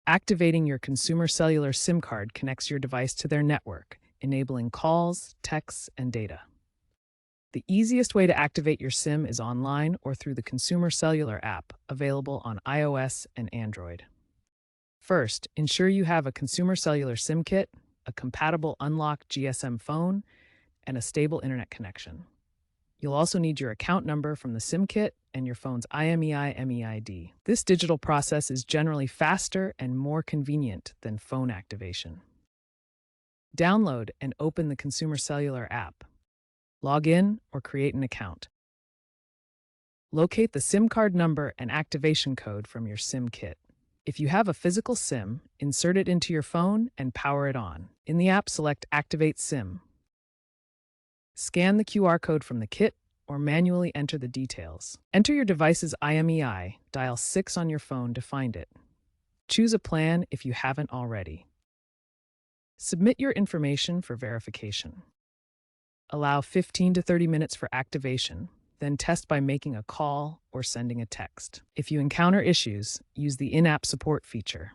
Activating your Consumer Cellular SIM card connects your device to their network, enabling calls, texts, and data. The easiest way to activate your SIM is online or through the Consumer Cellular app, available on iOS and Android. First, ensure you have a Consumer Cellular SIM kit, a compatible unlocked GSM phone, and a stable internet connection. You'll also need your account number from the SIM kit and your phone's IMEI-MEID. This digital process is generally faster and more convenient than phone activation. Download and open the Consumer Cellular app. Log in or create an account. Locate the SIM card number and activation code from your SIM kit. If you have a physical SIM, insert it into your phone and power it on. In the app, select Activate SIM. Scan the QR code from the kit or manually enter the details. Enter your device's IMEI, dial 6 on your phone to find it. Choose a plan if you haven't already. Submit your information for verification. Allow 15 to 30 minutes for activation, then test by making a call or sending a text. If you encounter issues, use the in-app support feature.